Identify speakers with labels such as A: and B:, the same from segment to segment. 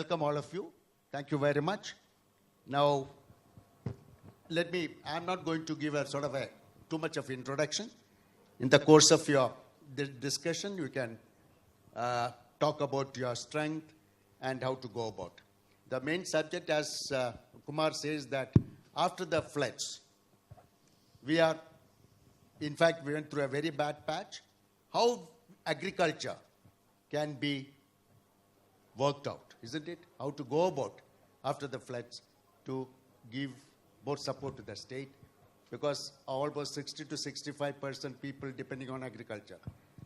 A: welcome all of you. Thank you very much. Now, I'm not going to give a sort of too much of introduction. In the course of your discussion, you can talk about your strength and how to go about. The main subject, as Kumar says, that after the floods, we went through a very bad patch. How agriculture can be worked out, isn't it? How to go about after the floods to give more support to the state, because almost 60 to 65% people depending on agriculture.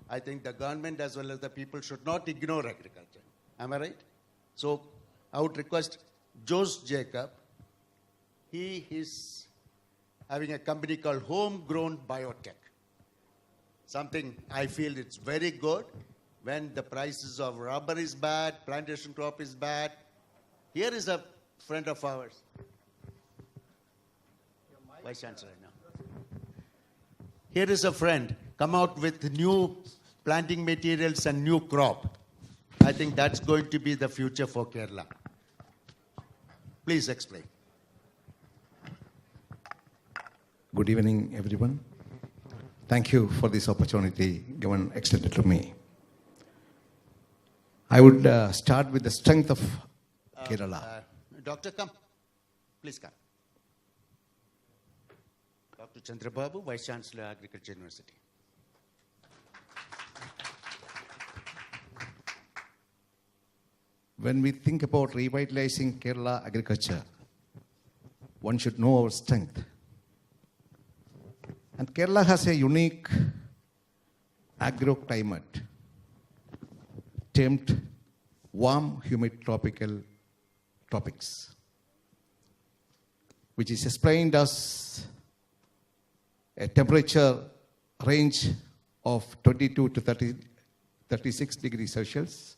A: I think the government as well as the people should not ignore agriculture. Am I right? So I would request Jose Jacob. He is having a company called Homegrown Biotech. Something I feel it's very good when the prices of rubber is bad, plantation crop is bad. Here is a friend of ours. Vice Chancellor now. Here is a friend come out with new planting materials and new crop. I think that's going to be the future for Kerala. Please explain.
B: Good evening, everyone. Thank you for this opportunity given extended to me. I would start with the strength of Kerala.
A: Doctor, come. Please come. Dr. Chandra Babu, Vice Chancellor, Agriculture University.
B: When we think about revitalizing Kerala agriculture, one should know our strength. And Kerala has a unique agroclimate termed warm, humid, tropics, which is explained as a temperature range of 22 to 36 degrees Celsius,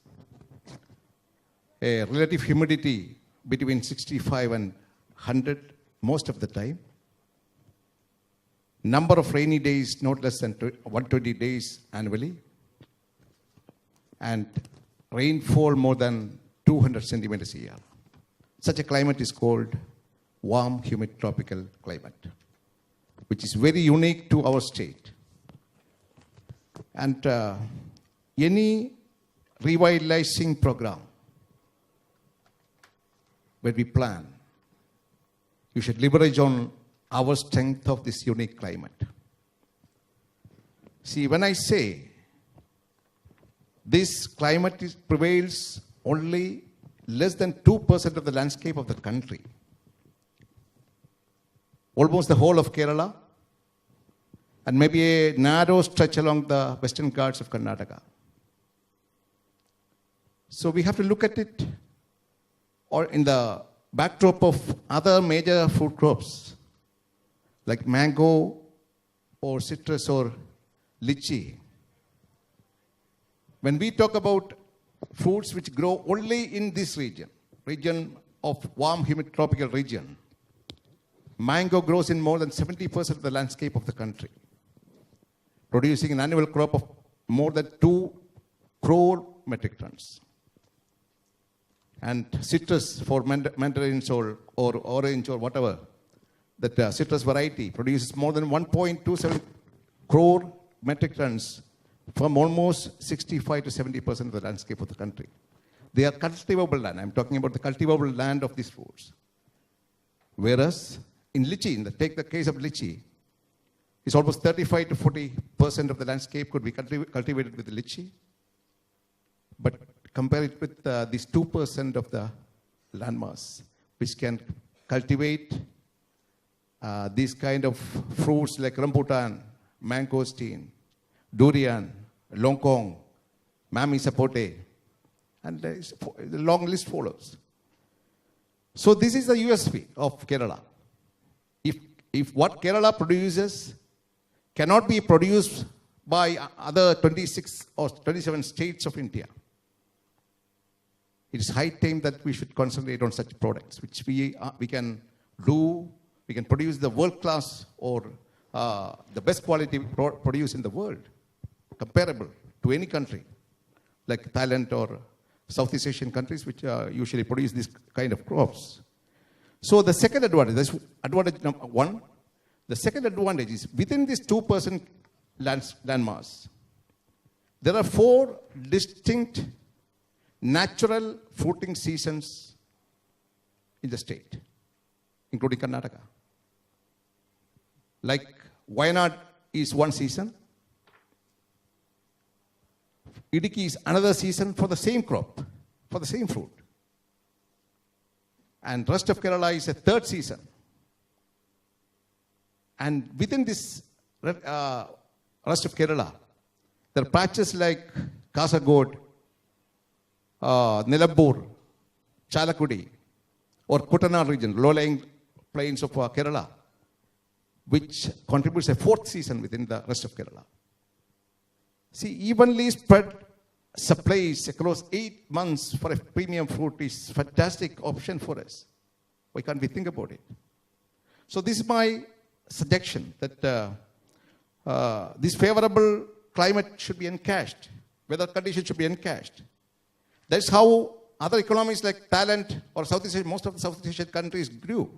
B: a relative humidity between 65 and 100 most of the time, number of rainy days not less than 120 days annually, and rainfall more than 200 centimeters a year. Such a climate is called warm, humid, tropical climate, which is very unique to our state. And any revitalizing program, when we plan, you should leverage on our strength of this unique climate. See, when I say this climate prevails only less than 2% of the landscape of the country, almost the whole of Kerala, and maybe a narrow stretch along the western Ghats of Karnataka. So we have to look at it or in the backdrop of other major food crops like mango or citrus or lychee. When we talk about fruits which grow only in this region of warm, humid, tropical region, mango grows in more than 70% of the landscape of the country, producing an annual crop of more than 2 crore metric tons. And citrus for mandarins or orange or whatever, that citrus variety produces more than 1.27 crore metric tons from almost 65 to 70% of the landscape of the country. They are cultivable land. I'm talking about the cultivable land of these fruits. Whereas in lychee, take the case of lychee, it's almost 35 to 40% of the landscape could be cultivated with lychee. But compare it with these 2% of the landmass, which can cultivate these kind of fruits like rambutan, mangosteen, durian, longkong, mami sapote, and the long list follows. So this is the USP of Kerala. If what Kerala produces cannot be produced by other 26 or 27 states of India, it is high time that we should concentrate on such products, which we can do. We can produce the world-class or the best quality produce in the world, comparable to any country, like Thailand or Southeast Asian countries which usually produce this kind of crops. So the second advantage, that's advantage number one. The second advantage is within this 2% land mass, there are 4 distinct natural fruiting seasons in the state, including Karnataka. Like Wayanad is one season, Idiki is another season for the same crop, for the same fruit. And rest of Kerala is a third season. And within this rest of Kerala, there are patches like Kasaragod, Nilambur, Chalakudi, or Kuttanad region, low-lying plains of Kerala, which contributes a 4th season within the rest of Kerala. See, evenly spread supplies across 8 months for a premium fruit is a fantastic option for us. Why can't we think about it? So this is my suggestion that this favorable climate should be encashed, weather conditions should be encashed. That's how other economies like Thailand or Southeast Asia, most of the Southeast Asian countries grew.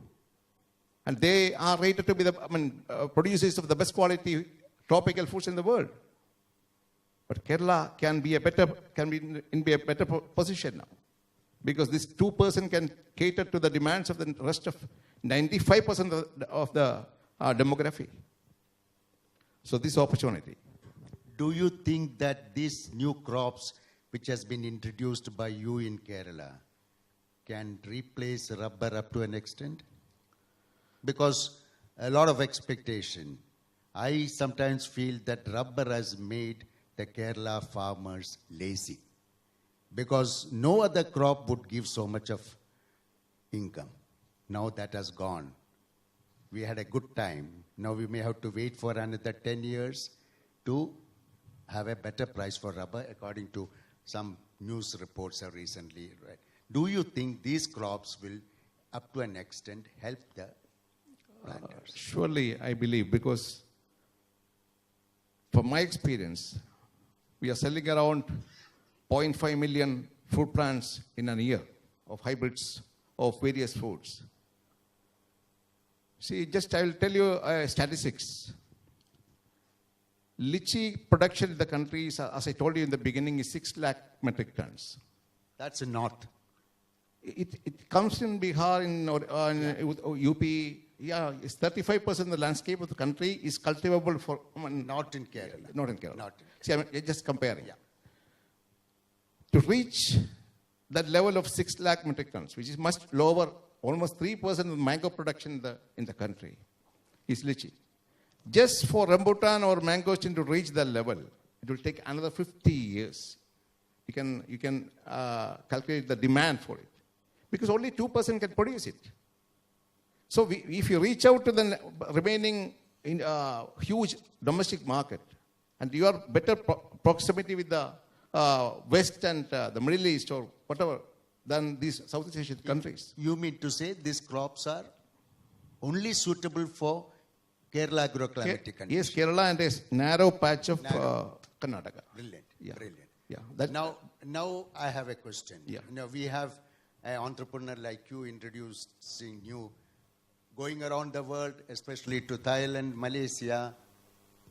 B: And they are rated to be the producers of the best quality tropical fruits in the world. But Kerala can be in a better position now, because this 2% can cater to the demands of the rest of 95% of the demography. So this opportunity.
A: Do you think that these new crops which has been introduced by you in Kerala can replace rubber up to an extent? Because a lot of expectation. I sometimes feel that rubber has made the Kerala farmers lazy, because no other crop would give so much of income. Now that has gone. We had a good time. Now we may have to wait for another 10 years to have a better price for rubber, according to some news reports I recently read. Do you think these crops will, up to an extent, help the planters?
B: Surely, I believe, because from my experience, we are selling around 0.5 million fruit plants in a year of hybrids of various fruits. See, just I will tell you statistics. Lychee production in the country, is, as I told you in the beginning, is 6 lakh metric tons.
A: That's in north.
B: It comes in Bihar, in UP. Yeah, it's 35% of the landscape of the country is cultivable for...
A: Not in Kerala.
B: Not in Kerala.
A: Not in
B: See, I'm just comparing.
A: Yeah.
B: To reach that level of 6 lakh metric tons, which is much lower, almost 3% of mango production in the country, is lychee. Just for rambutan or mangosteen to reach that level, it will take another 50 years. You can calculate the demand for it, because only 2% can produce it. So if you reach out to the remaining huge domestic market, and you are better proximity with the West and the Middle East or whatever than these Southeast Asian countries.
A: You mean to say these crops are only suitable for Kerala agroclimatic conditions?
B: Yes, Kerala and a narrow patch of Karnataka.
A: Brilliant.
B: Yeah.
A: Brilliant.
B: Yeah.
A: Now I have a question.
B: Yeah.
A: We have an entrepreneur like you introducing you, going around the world, especially to Thailand, Malaysia,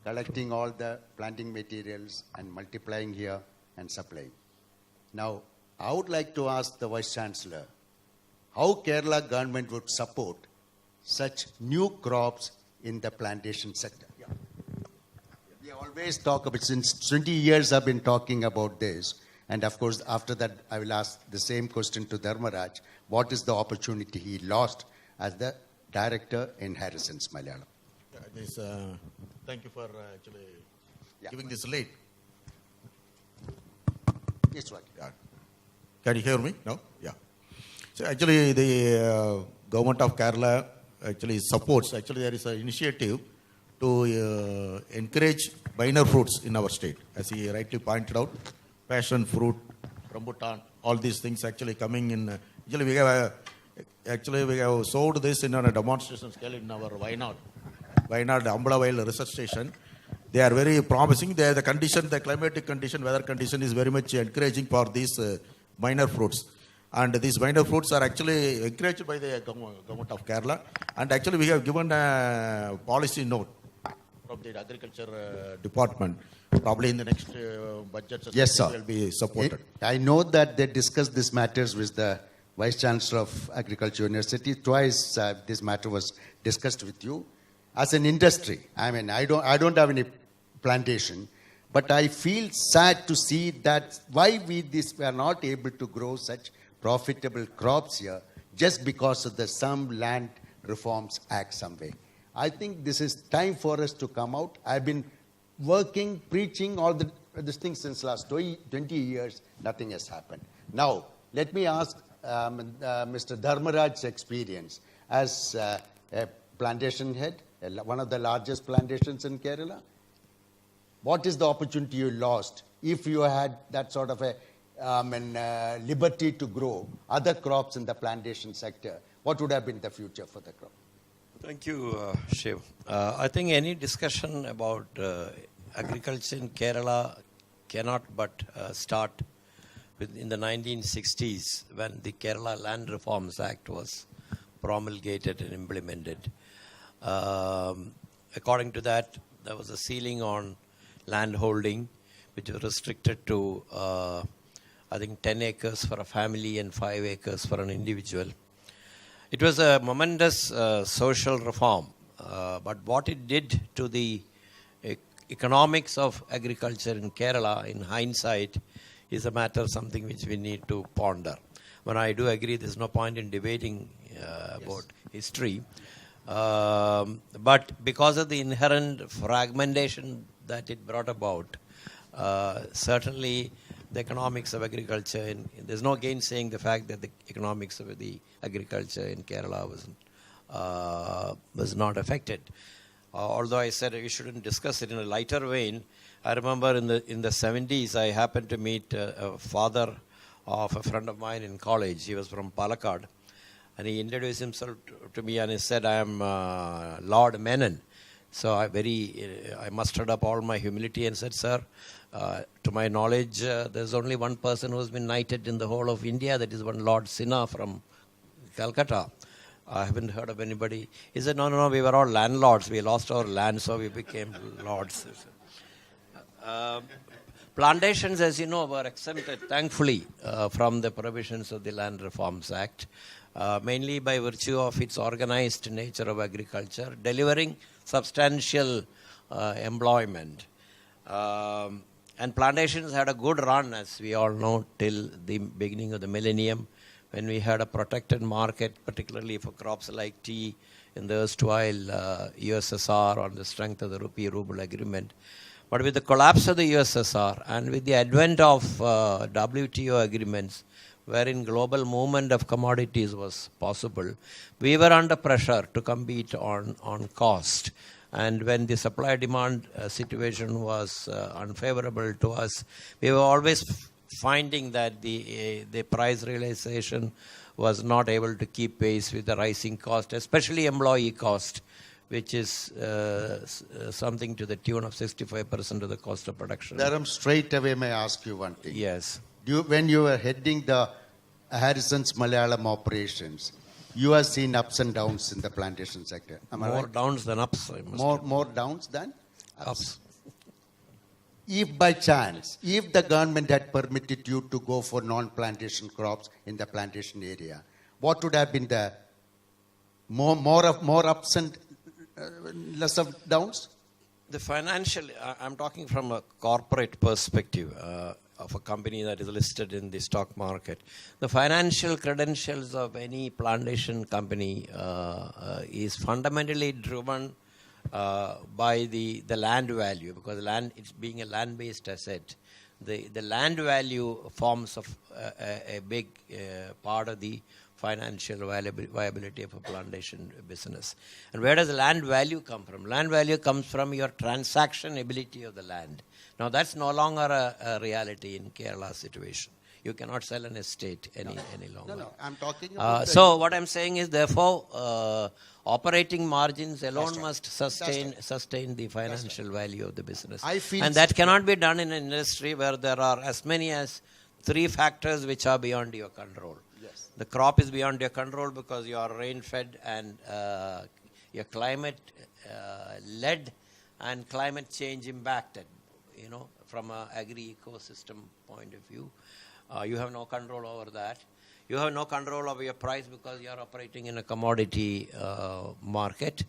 A: collecting all the planting materials and multiplying here and supplying. Now, I would like to ask the Vice Chancellor, how Kerala government would support such new crops in the plantation sector? Yeah. We always talk about, since 20 years I've been talking about this, and of course after that I will ask the same question to Dharmaraj, what is the opportunity he lost as the director in Harrison's Malayalam?
C: Thank you for actually giving this late.
A: Yes, right.
C: Yeah. Can you hear me? No? Yeah. So actually the government of Kerala actually supports, actually there is an initiative to encourage minor fruits in our state. As he rightly pointed out, passion fruit, rambutan, all these things actually coming in. Actually we have sold this in on a demonstration scale in our Wayanad Ambala research station. They are very promising. The climatic condition, weather condition is very much encouraging for these minor fruits. And these minor fruits are actually encouraged by the government of Kerala. And actually we have given a policy note from the agriculture department. Probably in the next budget,
A: Yes, sir.
C: will be supported.
A: I know that they discussed these matters with the Vice Chancellor of Agriculture University. Twice this matter was discussed with you. As an industry, I mean, I don't have any plantation, but I feel sad to see that why we are not able to grow such profitable crops here just because of the some land reforms act some way. I think this is time for us to come out. I've been working, preaching all this thing since last 20 years. Nothing has happened. Now, let me ask Mr. Dharmaraj's experience as a plantation head, one of the largest plantations in Kerala. What is the opportunity you lost if you had that sort of a liberty to grow other crops in the plantation sector? What would have been the future for the crop?
D: Thank you, Shiv. I think any discussion about agriculture in Kerala cannot but start in the 1960s when the Kerala Land Reforms Act was promulgated and implemented. According to that, there was a ceiling on land holding, which was restricted to, I think, 10 acres for a family and 5 acres for an individual. It was a momentous social reform, but what it did to the economics of agriculture in Kerala, in hindsight, is a matter of something which we need to ponder. When I do agree, there's no point in debating about history. But because of the inherent fragmentation that it brought about, certainly the economics of agriculture, there's no gainsaying the fact that the economics of the agriculture in Kerala was not affected. Although I said we shouldn't discuss it in a lighter vein, I remember in the 70s I happened to meet a father of a friend of mine in college. He was from Palakkad, and he introduced himself to me and he said, "I am Lord Menon." So I mustered up all my humility and said, "Sir, to my knowledge, there's only one person who's been knighted in the whole of India. That is one Lord Sinha from Calcutta. I haven't heard of anybody." He said, no, we were all landlords. We lost our land, so we became lords. Plantations, as you know, were exempted, thankfully, from the provisions of the Land Reforms Act, mainly by virtue of its organized nature of agriculture, delivering substantial employment. And plantations had a good run, as we all know, till the beginning of the millennium, when we had a protected market, particularly for crops like tea in the erstwhile USSR on the strength of the rupee-ruble agreement. But with the collapse of the USSR and with the advent of WTO agreements, wherein global movement of commodities was possible, we were under pressure to compete on cost. And when the supply-demand situation was unfavorable to us, we were always finding that the price realization was not able to keep pace with the rising cost, especially employee cost, which is something to the tune of 65% of the cost of production.
A: Dharam, straight away may I ask you one thing.
D: Yes.
A: When you were heading the Harrison's Malayalam operations, you have seen ups and downs in the plantation sector. Am I
D: More
A: right?
D: downs than ups.
A: More downs than
D: Ups.
A: If by chance, if the government had permitted you to go for non-plantation crops in the plantation area, what would have been the more ups and less of downs?
D: The financial, I'm talking from a corporate perspective of a company that is listed in the stock market. The financial credentials of any plantation company is fundamentally driven by the land value, because land, it's being a land-based asset. The land value forms of a big part of the financial viability of a plantation business. And where does the land value come from? Land value comes from your transaction ability of the land. Now that's no longer a reality in Kerala situation. You cannot sell an estate any longer.
A: No, I'm talking about
D: so what I'm saying is, therefore, operating margins alone must sustain the financial value of the business.
A: I feel
D: and that cannot be done in an industry where there are as many as three factors which are beyond your control.
A: Yes.
D: The crop is beyond your control because you are rain-fed and your climate-led and climate change impacted, from an agri-ecosystem point of view. You have no control over that. You have no control over your price because you are operating in a commodity market.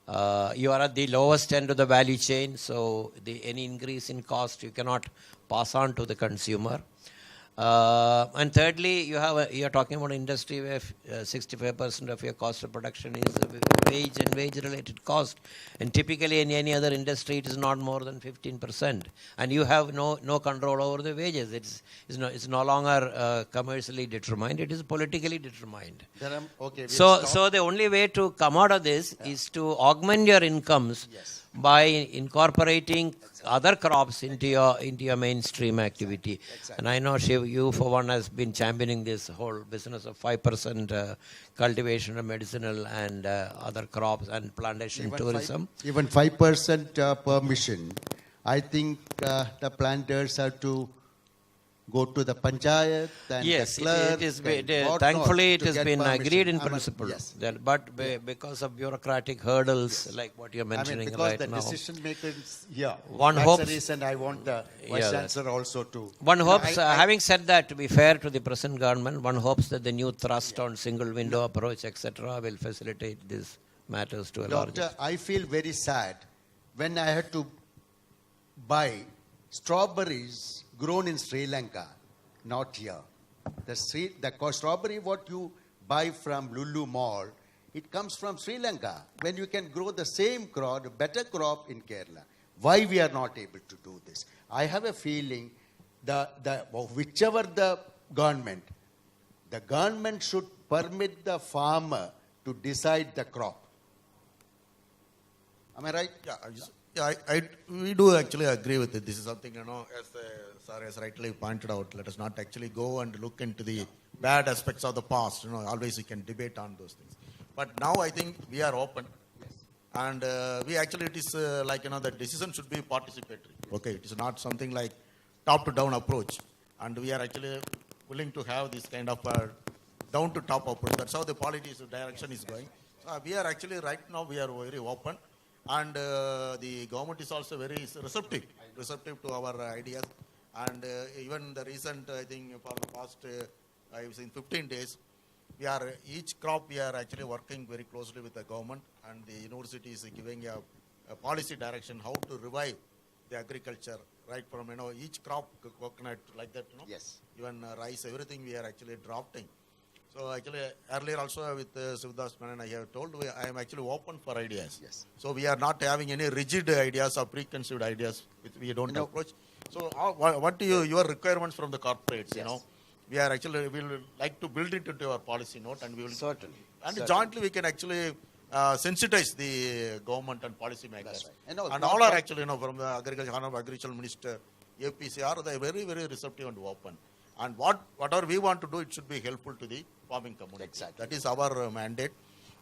D: You are at the lowest end of the value chain, so any increase in cost you cannot pass on to the consumer. And thirdly, you are talking about an industry where 65% of your cost of production is wage and wage-related cost, and typically in any other industry it is not more than 15%, and you have no control over the wages. It's no longer commercially determined; it is politically determined.
A: Okay.
D: So the only way to come out of this is to augment your incomes by incorporating other crops into your mainstream activity.
A: Exactly.
D: And I know, Shiv, you for one has been championing this whole business of 5% cultivation of medicinal and other crops and plantation tourism.
A: Even 5% permission. I think the planters have to go to the panchayat and
D: Yes,
A: the clerk.
D: thankfully it has been agreed in
A: I mean,
D: principle.
A: yes.
D: But because of bureaucratic hurdles like what you're mentioning
A: because
D: right
A: the
D: now.
A: decision makers here.
D: One
A: That's
D: hopes-
A: the reason I want the Vice Chancellor also to.
D: One hopes, having said that, to be fair to the present government, one hopes that the new thrust on single window approach, etc., will facilitate these matters to a large
A: Doctor, I feel very sad when I had to buy strawberries grown in Sri Lanka, not here. The strawberry what you buy from Lulu Mall, it comes from Sri Lanka. When you can grow the same crop, a better crop in Kerala. Why we are not able to do this? I have a feeling whichever the government should permit the farmer to decide the crop. Am I right?
C: We do actually agree with it. This is something, as Sir has rightly pointed out, let us not actually go and look into the bad aspects of the past. Always we can debate on those things. But now I think we are open. Yes. And it is the decision should be participatory. Okay, it is not something like top-to-down approach. And we are actually willing to have this kind of down-to-top approach. That's how the policy direction is going. We are actually, right now, we are very open. And the government is also very receptive to our ideas. And even the recent, I think, for the past, I was in 15 days, each crop we are actually working very closely with the government, and the university is giving a policy direction how to revive the agriculture, right from, each crop, coconut, like that,
A: Yes.
C: Even rice, everything we are actually drafting. So actually, earlier also with Shivdas, Menon, I have told, I am actually open for ideas.
A: Yes.
C: So we are not having any rigid ideas or preconceived ideas which we don't approach. So what your requirements from the corporates, we are actually, we will like to build it into our policy note, and we will.
A: Certainly.
C: And jointly we can actually sensitize the government and policy makers.
A: That's right.
C: And all are actually, from the Agriculture Minister, APCR, they are very, very receptive and open. And whatever we want to do, it should be helpful to the farming community.
A: Exactly.
C: That is our mandate.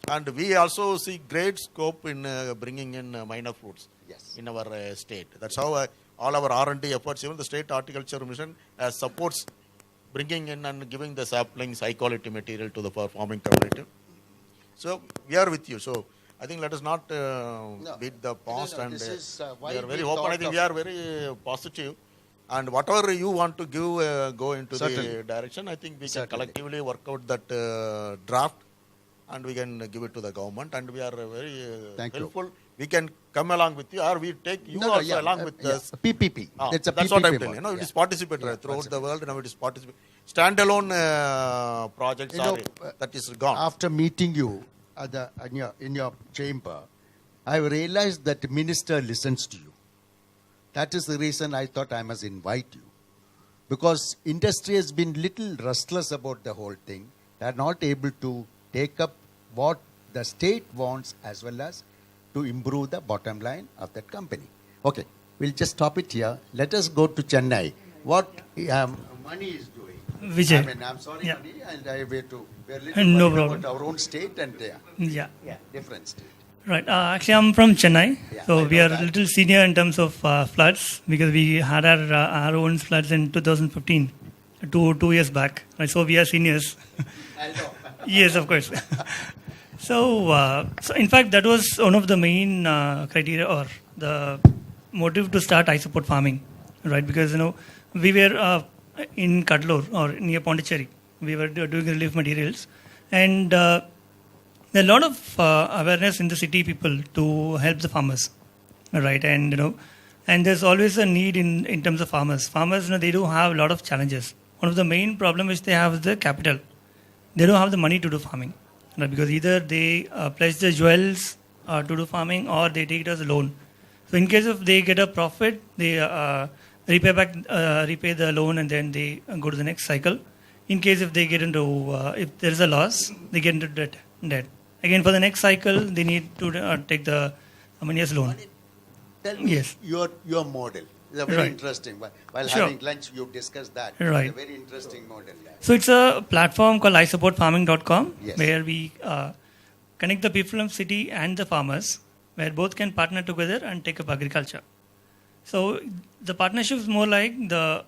C: And we also see great scope in bringing in minor fruits in our state. That's how all our R&D efforts, even the State Horticulture Mission, supports bringing in and giving the saplings, high quality material to the farming community. So we are with you. So I think let us not beat the past. And
A: this is,
C: we are very open. I think we are very positive. And whatever you want to give, go into the direction, I think we can collectively work out that draft, and we can give it to the government. And we are very helpful. We can come along with you, or we take you along with us.
A: PPP.
C: That's what I'm telling you. It is participatory throughout the world. Now it is participatory. Standalone projects that is gone.
A: After meeting you in your chamber, I realized that the minister listens to you. That is the reason I thought I must invite you. Because industry has been little restless about the whole thing. They are not able to take up what the state wants as well as to improve the bottom line of that company. Okay, we'll just stop it here. Let us go to Chennai. What Mani is doing.
E: Vijay.
A: I'm sorry,
E: Yeah.
A: Mani, and we're
E: No
A: worried
E: problem.
A: about our own state and different state.
E: Right. Actually, I'm from Chennai.
A: Yeah, I
E: So we
A: know
E: are
A: that.
E: a little senior in terms of floods because we had our own floods in 2015. two years back. Right? So we are seniors. Yes, of course. So in fact, that was one of the main criteria or the motive to start I Support Farming, right? Because we were in Kadlur or near Pondicherry. We were doing relief materials, and there are a lot of awareness in the city people to help the farmers, right? And and there's always a need in terms of farmers. Farmers, they do have a lot of challenges. One of the main problems which they have is the capital. They don't have the money to do farming, right? Because either they pledge their jewels to do farming, or they take it as a loan. So in case if they get a profit, they repay the loan, and then they go to the next cycle. In case if they get into if there is a loss, they get into debt. Again, for the next cycle, they need to take the money as loan.
A: Tell me
E: Yes.
A: your model. It's a very
E: Right.
A: interesting one. While
E: Sure.
A: having lunch, you discussed that.
E: Right.
A: It's a very interesting model.
E: So it's a platform called isupportfarming.com,
A: Yes.
E: where we connect the people from city and the farmers, where both can partner together and take up agriculture. So the partnership is more like the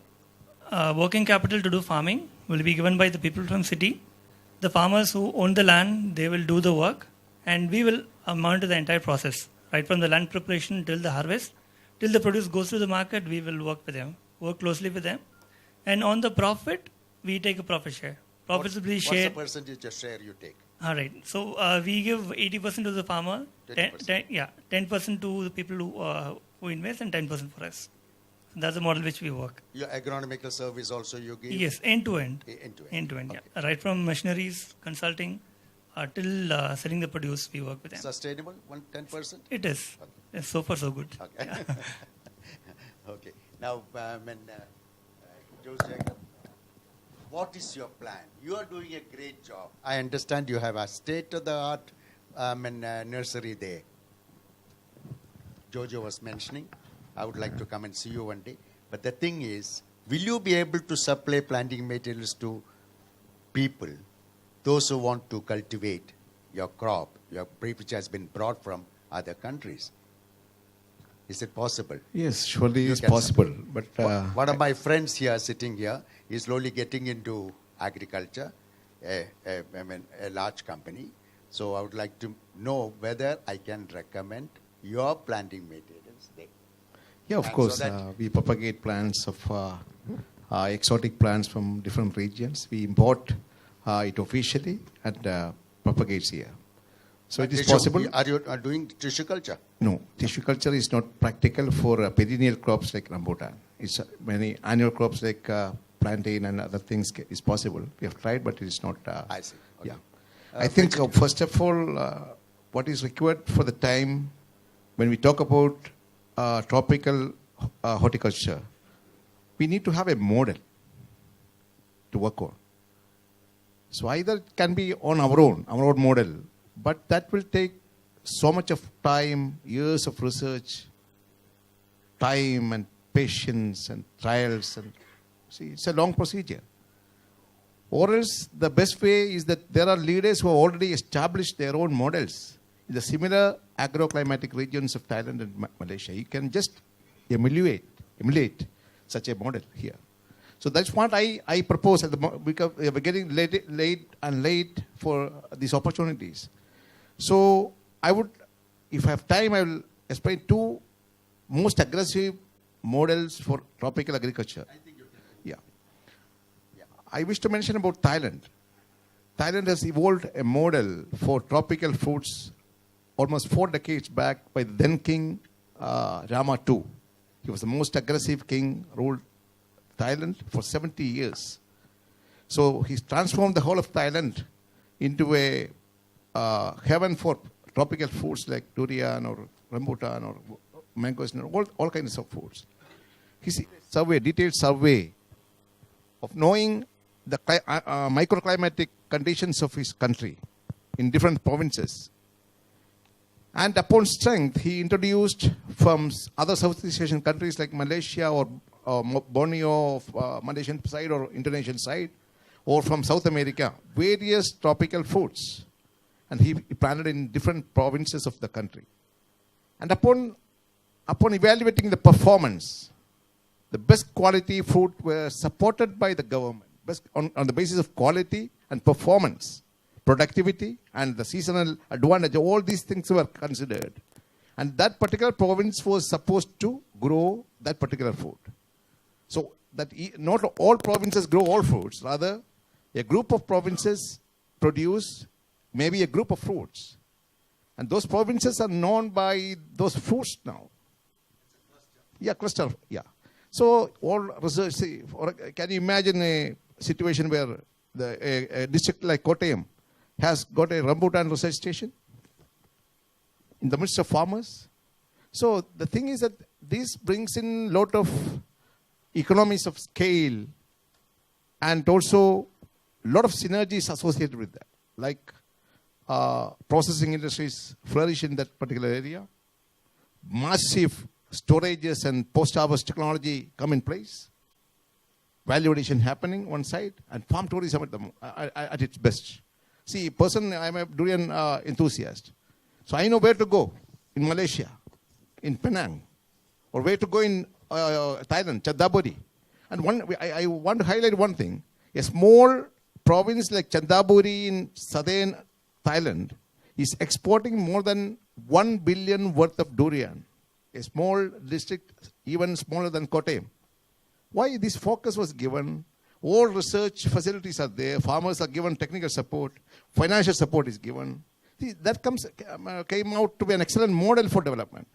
E: working capital to do farming will be given by the people from city. The farmers who own the land, they will do the work, and we will monitor the entire process, right from the land preparation till the harvest, till the produce goes to the market. We will work closely with them, and on the profit, we take a profit share. Profits will be
A: What's
E: shared.
A: the percentage of share you take?
E: All right. So we give 80% to the farmer, 10% to the people who invest, and 10% for us. That's the model which we work.
A: Your agronomical service also you give?
E: Yes, end to end.
A: End to end.
E: End to end,
A: Okay.
E: yeah. Right from machineries, consulting, till selling the produce, we work with them.
A: Sustainable? 10%?
E: It is. It's so far so good.
A: Okay. Okay. Now, Jose Jacob, what is your plan? You are doing a great job. I understand you have a state-of-the-art nursery there. Jojo was mentioning, I would like to come and see you one day. But the thing is, will you be able to supply planting materials to people, those who want to cultivate your crop, which has been brought from other countries? Is it possible?
B: Yes, surely
A: You
B: it's
A: can
B: possible. But
A: One of my friends here sitting here is slowly getting into agriculture, a large company. So I would like to know whether I can recommend your planting materials there.
B: yeah, of
A: And
B: course,
A: so that-
B: we propagate plants of exotic plants from different regions. We import it officially and propagates here. So it is possible.
A: Are you doing tissue culture?
B: No, tissue culture is not practical for perennial crops like rambutan. It's many annual crops like plantain and other things is possible. We have tried, but it is not.
A: I see. Okay.
B: Yeah, I think first of all, what is required for the time when we talk about tropical horticulture, we need to have a model to work on. So either it can be on our own model, but that will take so much of time, years of research, time and patience and trials, and see, it's a long procedure. Or else the best way is that there are leaders who have already established their own models in the similar agroclimatic regions of Thailand and Malaysia. You can just emulate such a model here. So that's what I propose because we're getting late for these opportunities. So I would, if I have time, I will explain two most aggressive models for tropical agriculture.
A: I think you can.
B: Yeah.
A: Yeah.
B: I wish to mention about Thailand. Thailand has evolved a model for tropical fruits almost 4 decades back by the then king Rama II. He was the most aggressive king, ruled Thailand for 70 years. So he's transformed the whole of Thailand into a heaven for tropical fruits like durian or rambutan or mangoes, all kinds of fruits. His detailed survey of knowing the microclimatic conditions of his country in different provinces. And upon strength, he introduced from other Southeast Asian countries like Malaysia or Borneo, Malaysian side or Indonesian side, or from South America, various tropical fruits. And he planted in different provinces of the country. And upon evaluating the performance, the best quality fruit were supported by the government, on the basis of quality and performance, productivity and the seasonal advantage. All these things were considered. And that particular province was supposed to grow that particular fruit. So that not all provinces grow all fruits. Rather, a group of provinces produce maybe a group of fruits. And those provinces are known by those fruits now. Yeah, cluster, yeah. So all research, can you imagine a situation where a district like Kottayam has got a rambutan research station in the midst of farmers? So the thing is that this brings in a lot of economies of scale and also a lot of synergies associated with that, like processing industries flourish in that particular area, massive storages and post-harvest technology come in place, value addition happening one side, and farm tourism at its best. See, I'm a durian enthusiast. So I know where to go in Malaysia, in Penang, or where to go in Thailand, Chandaburi. And I want to highlight one thing. A small province like Chandaburi in southern Thailand is exporting more than 1 billion worth of durian. A small district, even smaller than Kottayam. Why this focus was given? All research facilities are there. Farmers are given technical support. Financial support is given. See, that came out to be an excellent model for development.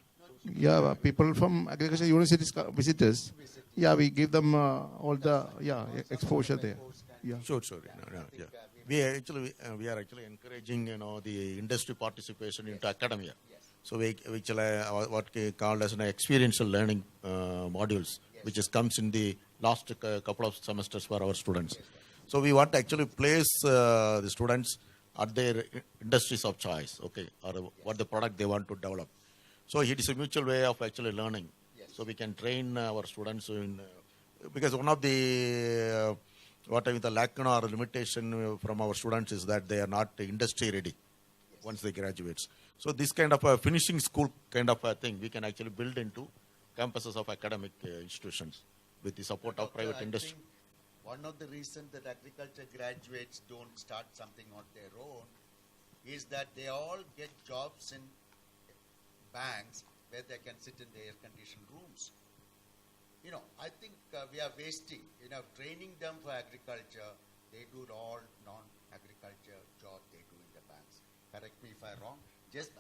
B: Yeah, people from agriculture universities visitors. Yeah, we give them all the exposure there. Yeah.
C: Sure. Yeah. We are actually encouraging the industry participation into academia. So which what called as an experiential learning modules, which comes in the last couple of semesters for our students. So we want to actually place the students at their industries of choice, okay, or what the product they want to develop. So it is a mutual way of actually learning. So we can train our students in because one of the the lack or limitation from our students is that they are not industry ready once they graduate. So this kind of a finishing school kind of a thing we can actually build into campuses of academic institutions with the support of private industry.
A: One of the reasons that agriculture graduates don't start something on their own is that they all get jobs in banks where they can sit in the air-conditioned rooms. I think we are wasting, training them for agriculture. They do all non-agriculture job they do in the banks. Correct me if I'm wrong.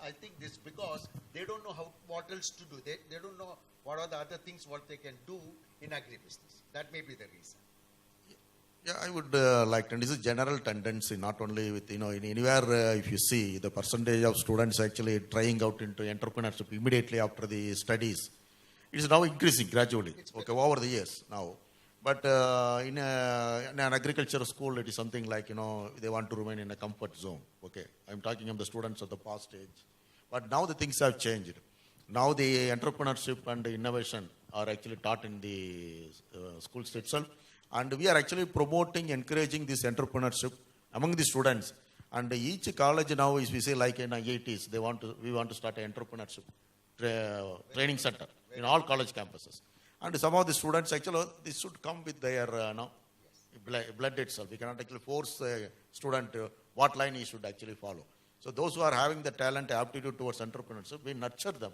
A: I think this because they don't know what else to do. They don't know what are the other things what they can do in agribusiness. That may be the reason.
C: Yeah, I would like, and this is general tendency, not only with, in anywhere if you see the percentage of students actually trying out into entrepreneurship immediately after the studies, it is now increasing gradually, okay, over the years now. But in an agricultural school, it is something like, they want to remain in a comfort zone, okay. I'm talking of the students of the past age. But now the things have changed. Now the entrepreneurship and the innovation are actually taught in the schools itself. And we are actually promoting, encouraging this entrepreneurship among the students. And each college now, is we say like in IITs, we want to start an entrepreneurship training center in all college campuses. And some of the students actually, this should come with their blood itself. We cannot actually force a student what line he should actually follow. So those who are having the talent, aptitude towards entrepreneurship, we nurture them.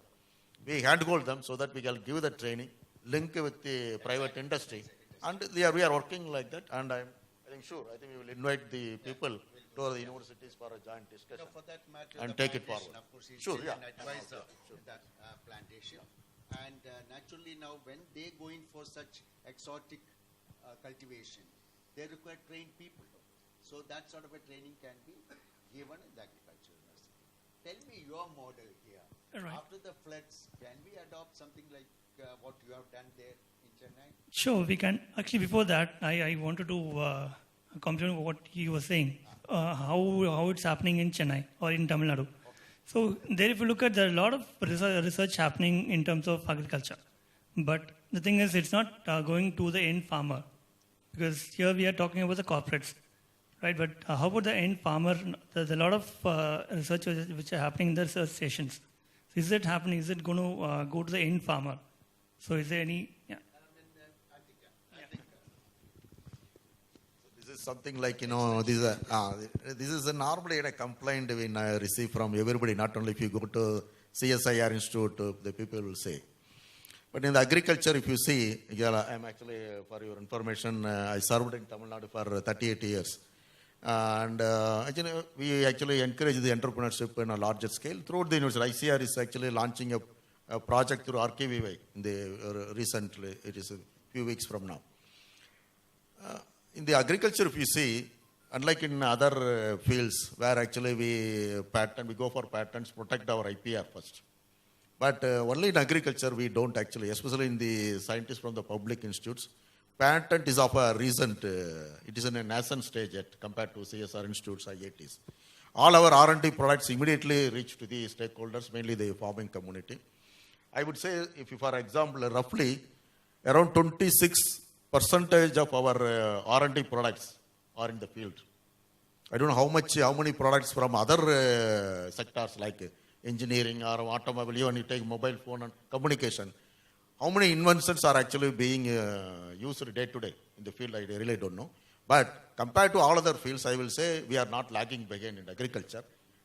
C: We handhold them so that we can give the training, link with the private industry. And we are working like that, and I think we will invite the people to the universities for a joint discussion
A: for that matter,
C: and take it forward.
A: Of course,
C: Sure,
A: an
C: yeah.
A: advisor in that plantation. And naturally now when they go in for such exotic cultivation, they require trained people. So that sort of a training can be given in the agriculture university. Tell me your model here.
E: Right.
A: After the floods, can we adopt something like what you have done there in Chennai?
E: Sure, we can. Actually, before that, I wanted to compliment what he was saying, how it's happening in Chennai or in Tamil Nadu. Okay. So there, if you look at, there are a lot of research happening in terms of agriculture. But the thing is, it's not going to the end farmer. Because here we are talking about the corporates, right? But how about the end farmer? There's a lot of research which are happening in the research stations. So is it happening? Is it going to go to the end farmer? So is there any... Yeah.
C: is something like, this is a normally a complaint we receive from everybody, not only if you go to CSIR Institute, the people will say. But in the agriculture, if you see, I'm actually, for your information, I served in Tamil Nadu for 38 years. We actually encourage the entrepreneurship in a larger scale throughout the university. ICR is actually launching a project through RKVY in the recently, it is a few weeks from now. In the agriculture, if you see, unlike in other fields where actually we go for patents, protect our IPR first. But only in agriculture we don't actually, especially in the scientists from the public institutes, patent is of a recent, it is in a nascent stage yet compared to CSR institutes, IITs. All our R&D products immediately reach to the stakeholders, mainly the farming community. I would say, if you, for example, roughly around 26% of our R&D products are in the field. I don't know how many products from other sectors like engineering or automobile, even you take mobile phone and communication. How many inventions are actually being used day to day in the field, I really don't know. But compared to all other fields, I will say we are not lagging behind in agriculture.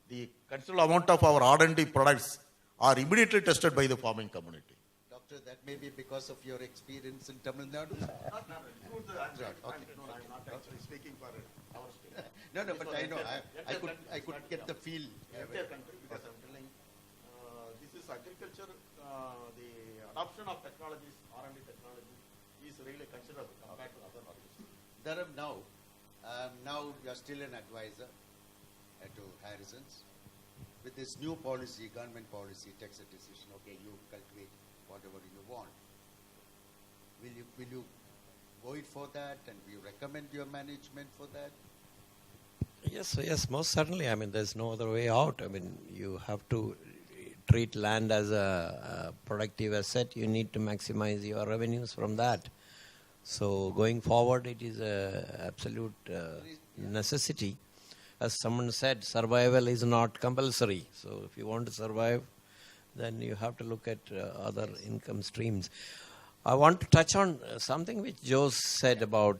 C: The considerable amount of our R&D products are immediately tested by the farming community.
A: Doctor, that may be because of your experience in Tamil Nadu?
C: I'm not actually speaking for our state.
A: No, but I know, I could get the feel.
C: Entire country, because I'm telling, this is agriculture, the adoption of technologies, R&D technology is really considerable compared to other organizations.
A: Dharam, now you are still an advisor to Harrison's. With this new policy, government policy takes a decision, okay, you cultivate whatever you want. Will you go it for that, and will you recommend your management for that?
D: Yes, most certainly. I mean, there's no other way out. I mean, you have to treat land as a productive asset. You need to maximize your revenues from that. So going forward, it is an absolute necessity. As someone said, survival is not compulsory. So if you want to survive, then you have to look at other income streams. I want to touch on something which Joe said about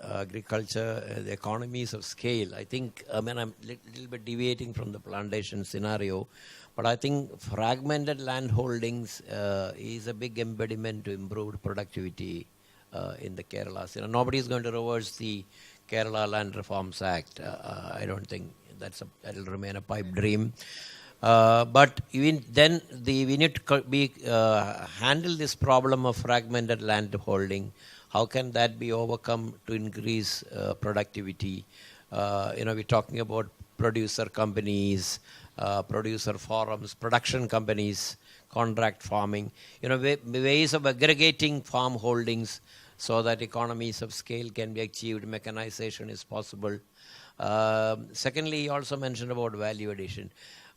D: agriculture, the economies of scale. I think, I'm a little bit deviating from the plantation scenario, but I think fragmented land holdings is a big impediment to improved productivity in the Kerala. Nobody is going to reverse the Kerala Land Reforms Act. I don't think that will remain a pipe dream. But even then, we need to handle this problem of fragmented land holding. How can that be overcome to increase productivity? We're talking about producer companies, producer forums, production companies, contract farming. Ways of aggregating farm holdings so that economies of scale can be achieved. Mechanization is possible. Secondly, he also mentioned about value addition.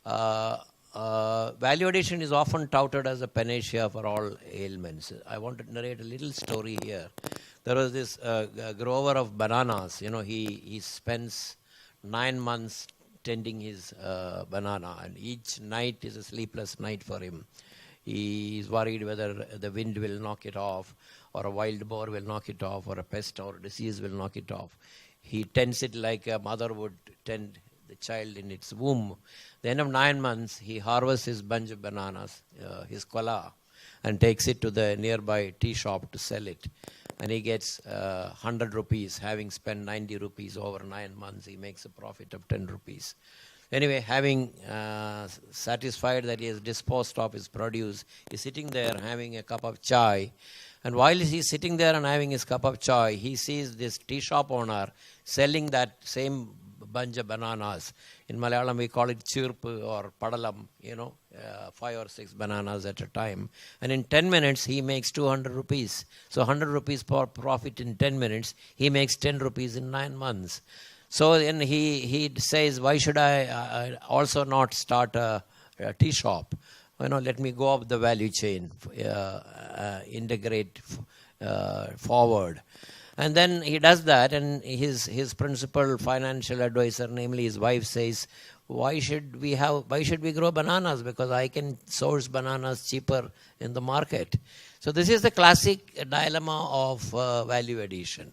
D: Value addition is often touted as a panacea for all ailments. I want to narrate a little story here. There was this grower of bananas. He spends 9 months tending his banana, and each night is a sleepless night for him. He is worried whether the wind will knock it off, or a wild boar will knock it off, or a pest or disease will knock it off. He tends it like a mother would tend the child in its womb. At the end of 9 months, he harvests his bunch of bananas, his kola, and takes it to the nearby tea shop to sell it. And he gets 100 rupees. Having spent 90 rupees over 9 months, he makes a profit of 10 rupees. Anyway, having satisfied that he has disposed of his produce, he's sitting there having a cup of chai. And while he's sitting there and having his cup of chai, he sees this tea shop owner selling that same bunch of bananas. In Malayalam, we call it chirpu or padalam, 5 or 6 bananas at a time. And in 10 minutes, he makes 200 rupees. So 100 rupees per profit in 10 minutes. He makes 10 rupees in 9 months. So then he says, why should I also not start a tea shop? Let me go up the value chain, integrate forward. And then he does that, and his principal financial advisor, namely his wife, says, why should we grow bananas? Because I can source bananas cheaper in the market. So this is the classic dilemma of value addition.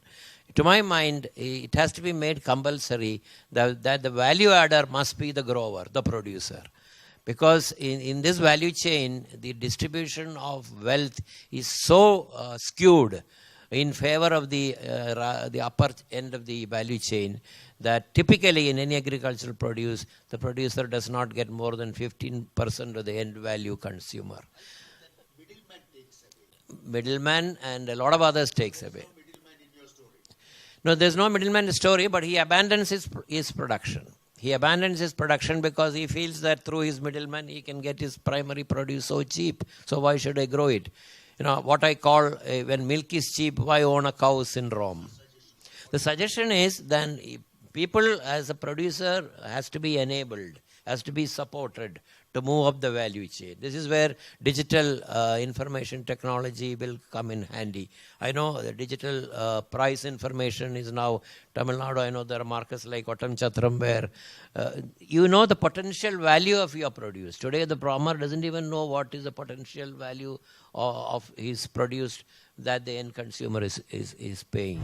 D: to my mind, it has to be made compulsory that the value adder must be the grower, the producer. Because in this value chain, the distribution of wealth is so skewed in favor of the upper end of the value chain that typically in any agricultural produce, the producer does not get more than 15% of the end value consumer. Middleman and a lot of others takes away. No, there's no middleman in the story, but he abandons his production. He abandons his production because he feels that through his middleman he can get his primary produce so cheap. So why should I grow it? You know, what I call when milk is cheap, why own a cow syndrome? The suggestion is then people as a producer has to be enabled, has to be supported to move up the value chain. This is where digital information technology will come in handy. I know the digital price information is now, Tamil Nadu, I know there are markets like Ottam where you know the potential value of your produce. Today the farmer doesn't even know what is the potential value of his produce that the end consumer is paying.